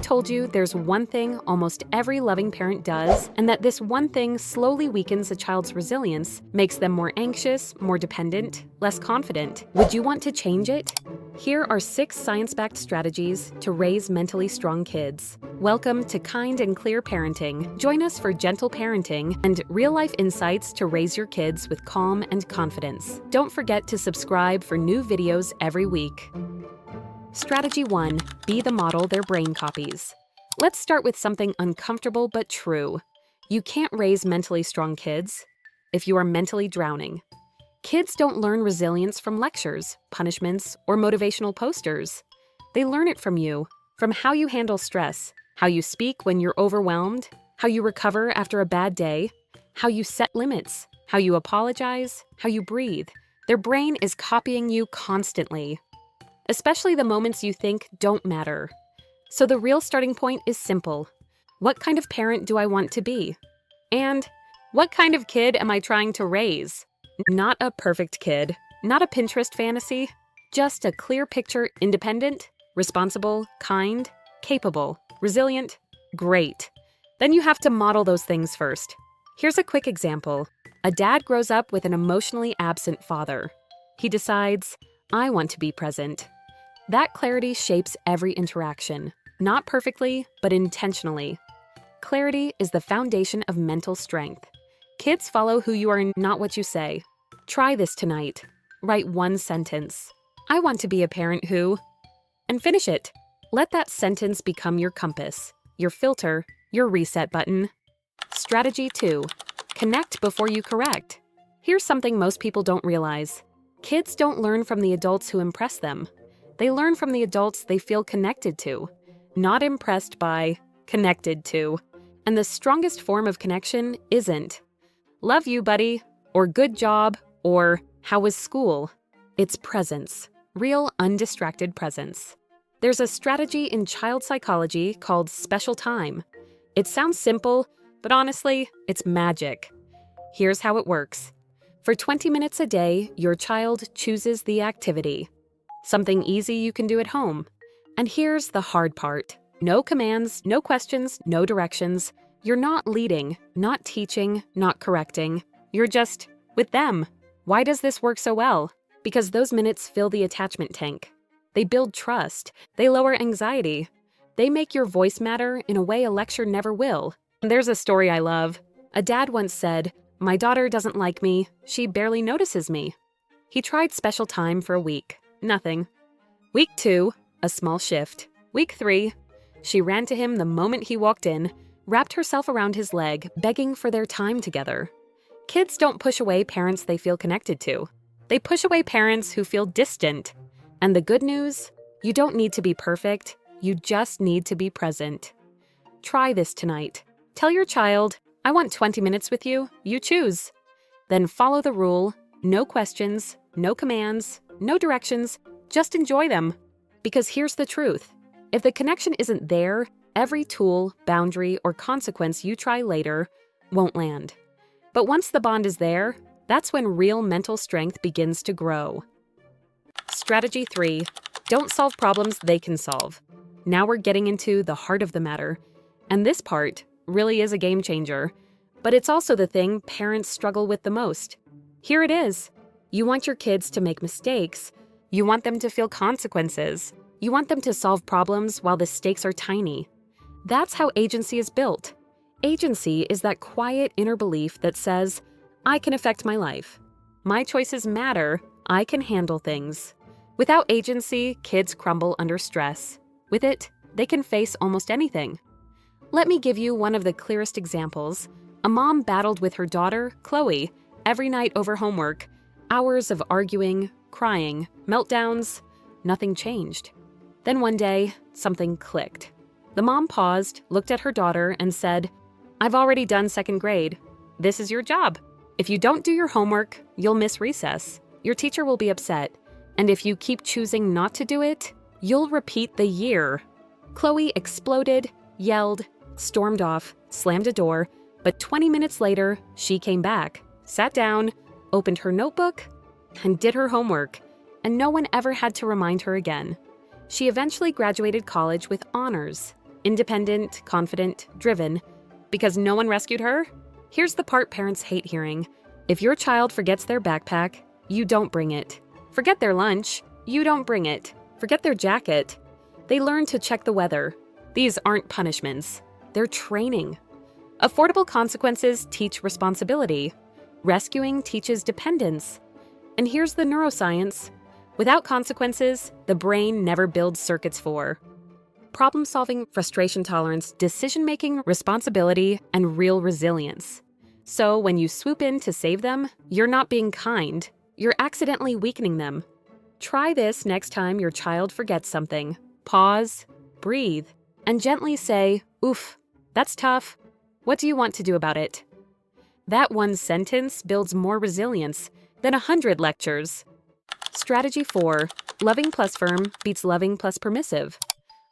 told you there's one thing almost every loving parent does, and that this one thing slowly weakens a child's resilience, makes them more anxious, more dependent, less confident? Would you want to change it? Here are 6 science-backed strategies to raise mentally strong kids. Welcome to Kind and Clear Parenting. Join us for gentle parenting and real-life insights to raise your kids with calm and confidence. Don't forget to subscribe for new videos every week. Strategy 1. Be the model their brain copies. Let's start with something uncomfortable but true. You can't raise mentally strong kids if you are mentally drowning. Kids don't learn resilience from lectures, punishments, or motivational posters. They learn it from you, from how you handle stress, how you speak when you're overwhelmed, how you recover after a bad day, how you set limits, how you apologize, how you breathe. Their brain is copying you constantly, especially the moments you think don't matter. So the real starting point is simple. What kind of parent do I want to be? And what kind of kid am I trying to raise? Not a perfect kid, not a Pinterest fantasy, just a clear picture: independent, responsible, kind, capable, resilient, great. Then you have to model those things first. Here's a quick example. A dad grows up with an emotionally absent father. He decides, I want to be present. That clarity shapes every interaction, not perfectly, but intentionally. Clarity is the foundation of mental strength. Kids follow who you are, not what you say. Try this tonight. Write one sentence. I want to be a parent who... and finish it. Let that sentence become your compass, your filter, your reset button. Strategy 2. Connect before you correct. Here's something most people don't realize. Kids don't learn from the adults who impress them. They learn from the adults they feel connected to, not impressed by, connected to. And the strongest form of connection isn't, love you, buddy, or good job, or how was school? It's presence, real undistracted presence. There's a strategy in child psychology called special time. It sounds simple, but honestly, it's magic. Here's how it works. For 20 minutes a day, your child chooses the activity. Something easy you can do at home. And here's the hard part. No commands, no questions, no directions. You're not leading, not teaching, not correcting. You're just with them. Why does this work so well? Because those minutes fill the attachment tank. They build trust. They lower anxiety. They make your voice matter in a way a lecture never will. There's a story I love. A dad once said, "My daughter doesn't like me. She barely notices me." He tried special time for a week. Nothing. Week 2, a small shift. Week 3, she ran to him the moment he walked in, wrapped herself around his leg, begging for their time together. Kids don't push away parents they feel connected to. They push away parents who feel distant. And the good news? You don't need to be perfect. You just need to be present. Try this tonight. Tell your child, I want 20 minutes with you. You choose. Then follow the rule. No questions, no commands, no directions. Just enjoy them. Because here's the truth. If the connection isn't there, every tool, boundary, or consequence you try later won't land. But once the bond is there, that's when real mental strength begins to grow. Strategy 3. Don't solve problems they can solve. Now we're getting into the heart of the matter. And this part really is a game changer. But it's also the thing parents struggle with the most. Here it is. You want your kids to make mistakes. You want them to feel consequences. You want them to solve problems while the stakes are tiny. That's how agency is built. Agency is that quiet inner belief that says, I can affect my life. My choices matter. I can handle things. Without agency, kids crumble under stress. With it, they can face almost anything. Let me give you one of the clearest examples. A mom battled with her daughter, Chloe, every night over homework. Hours of arguing, crying, meltdowns. Nothing changed. Then one day, something clicked. The mom paused, looked at her daughter, and said, I've already done second grade. This is your job. If you don't do your homework, you'll miss recess. Your teacher will be upset. And if you keep choosing not to do it, you'll repeat the year. Chloe exploded, yelled, stormed off, slammed a door, but 20 minutes later, she came back, sat down, opened her notebook, and did her homework, and no one ever had to remind her again. She eventually graduated college with honors. Independent, confident, driven. Because no one rescued her? Here's the part parents hate hearing. If your child forgets their backpack, you don't bring it. Forget their lunch, you don't bring it. Forget their jacket. They learn to check the weather. These aren't punishments. They're training. Affordable consequences teach responsibility. Rescuing teaches dependence. And here's the neuroscience. Without consequences, the brain never builds circuits for problem-solving, frustration tolerance, decision-making, responsibility, and real resilience. So when you swoop in to save them, you're not being kind. You're accidentally weakening them. Try this next time your child forgets something. Pause, breathe, and gently say, "Oof, that's tough. What do you want to do about it?" That one sentence builds more resilience than 100 lectures. Strategy 4. Loving plus firm beats loving plus permissive.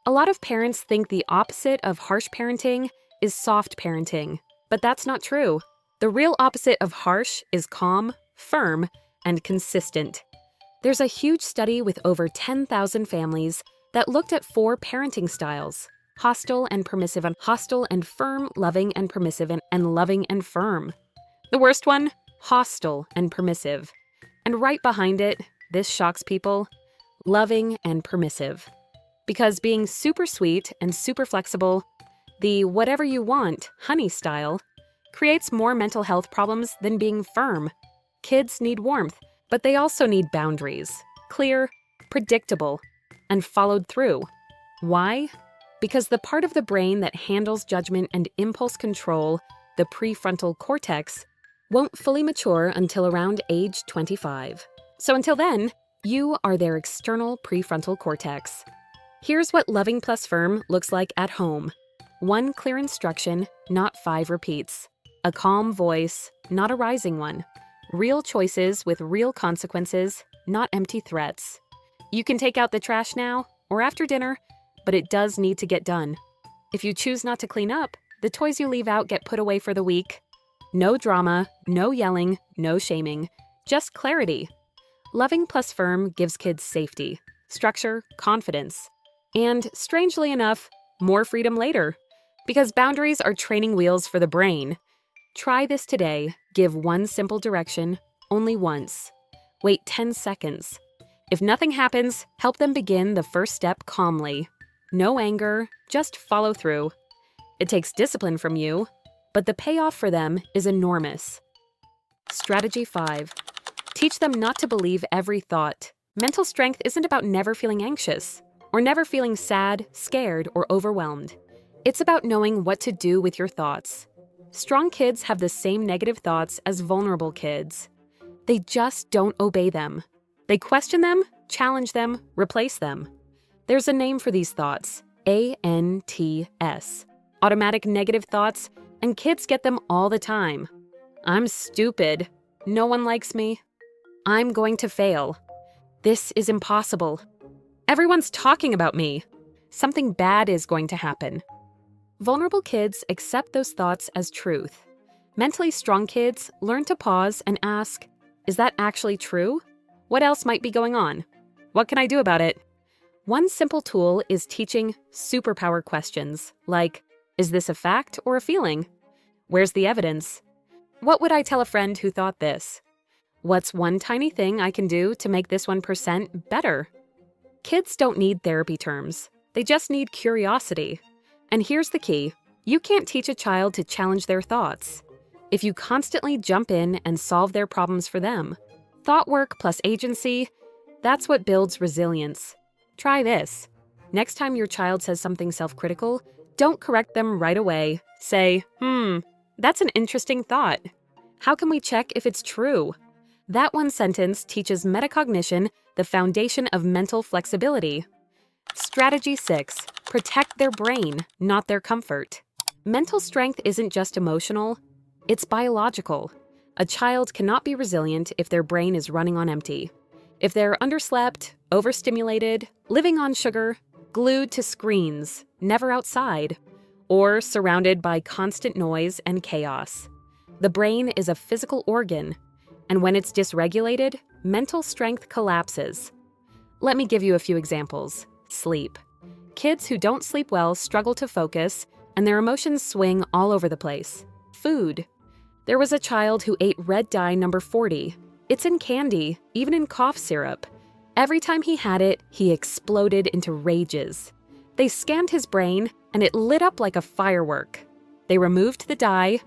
A lot of parents think the opposite of harsh parenting is soft parenting, but that's not true. The real opposite of harsh is calm, firm, and consistent. There's a huge study with over 10,000 families that looked at 4 parenting styles: hostile and permissive, and hostile and firm, loving and permissive, and loving and firm. The worst one? Hostile and permissive. And right behind it, this shocks people, loving and permissive. Because being super sweet and super flexible, the whatever you want, honey style, creates more mental health problems than being firm. Kids need warmth, but they also need boundaries. Clear, predictable, and followed through. Why? Because the part of the brain that handles judgment and impulse control, the prefrontal cortex, won't fully mature until around age 25. So until then, you are their external prefrontal cortex. Here's what loving plus firm looks like at home. 1 clear instruction, not 5 repeats. A calm voice, not a rising one. Real choices with real consequences, not empty threats. You can take out the trash now or after dinner, but it does need to get done. If you choose not to clean up, the toys you leave out get put away for the week. No drama, no yelling, no shaming, just clarity. Loving plus firm gives kids safety, structure, confidence, and, strangely enough, more freedom later. Because boundaries are training wheels for the brain. Try this today. Give 1 simple direction, only once. Wait 10 seconds. If nothing happens, help them begin the first step calmly. No anger, just follow through. It takes discipline from you, but the payoff for them is enormous. Strategy 5. Teach them not to believe every thought. Mental strength isn't about never feeling anxious, or never feeling sad, scared, or overwhelmed. It's about knowing what to do with your thoughts. Strong kids have the same negative thoughts as vulnerable kids. They just don't obey them. They question them, challenge them, replace them. There's a name for these thoughts, ANTS, automatic negative thoughts, and kids get them all the time. I'm stupid. No one likes me. I'm going to fail. This is impossible. Everyone's talking about me. Something bad is going to happen. Vulnerable kids accept those thoughts as truth. Mentally strong kids learn to pause and ask, is that actually true? What else might be going on? What can I do about it? One simple tool is teaching superpower questions, like, is this a fact or a feeling? Where's the evidence? What would I tell a friend who thought this? What's one tiny thing I can do to make this 1% better? Kids don't need therapy terms. They just need curiosity. And here's the key. You can't teach a child to challenge their thoughts. If you constantly jump in and solve their problems for them, thought work plus agency, that's what builds resilience. Try this. Next time your child says something self-critical, don't correct them right away. Say, that's an interesting thought. How can we check if it's true? That one sentence teaches metacognition, the foundation of mental flexibility. Strategy 6. Protect their brain, not their comfort. Mental strength isn't just emotional, it's biological. A child cannot be resilient if their brain is running on empty. If they're underslept, overstimulated, living on sugar, glued to screens, never outside, or surrounded by constant noise and chaos. The brain is a physical organ, and when it's dysregulated, mental strength collapses. Let me give you a few examples. Sleep. Kids who don't sleep well struggle to focus, and their emotions swing all over the place. Food. There was a child who ate red dye number 40. It's in candy, even in cough syrup. Every time he had it, he exploded into rages. They scanned his brain, and it lit up like a firework. They removed the dye,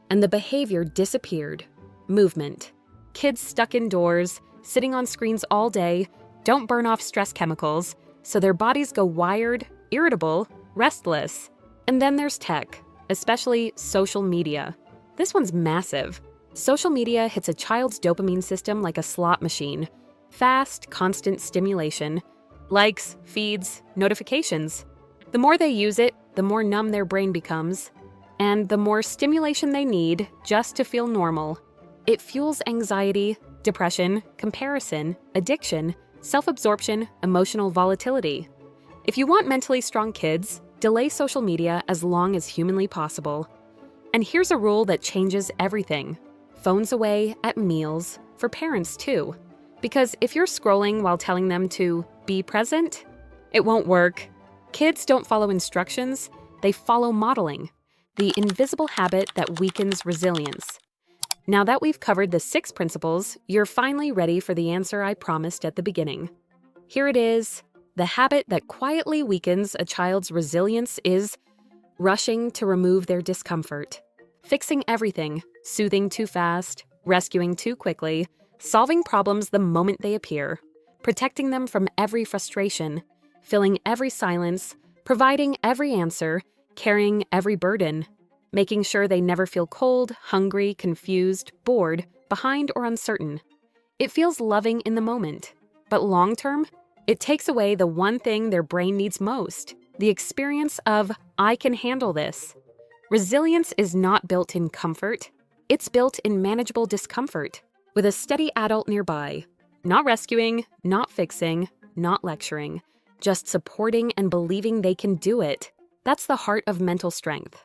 and the behavior disappeared. Movement. Kids stuck indoors, sitting on screens all day, don't burn off stress chemicals, so their bodies go wired, irritable, restless. And then there's tech, especially social media. This one's massive. Social media hits a child's dopamine system like a slot machine. Fast, constant stimulation. Likes, feeds, notifications. The more they use it, the more numb their brain becomes, and the more stimulation they need just to feel normal. It fuels anxiety, depression, comparison, addiction, self-absorption, emotional volatility. If you want mentally strong kids, delay social media as long as humanly possible. And here's a rule that changes everything. Phones away at meals, for parents too. Because if you're scrolling while telling them to be present, it won't work. Kids don't follow instructions, they follow modeling, the invisible habit that weakens resilience. Now that we've covered the 6 principles, you're finally ready for the answer I promised at the beginning. Here it is. The habit that quietly weakens a child's resilience is rushing to remove their discomfort, fixing everything, soothing too fast, rescuing too quickly, solving problems the moment they appear, protecting them from every frustration, filling every silence, providing every answer, carrying every burden, making sure they never feel cold, hungry, confused, bored, behind, or uncertain. It feels loving in the moment, but long-term, it takes away the one thing their brain needs most, the experience of, I can handle this. Resilience is not built in comfort. It's built in manageable discomfort, with a steady adult nearby. Not rescuing, not fixing, not lecturing, just supporting and believing they can do it. That's the heart of mental strength.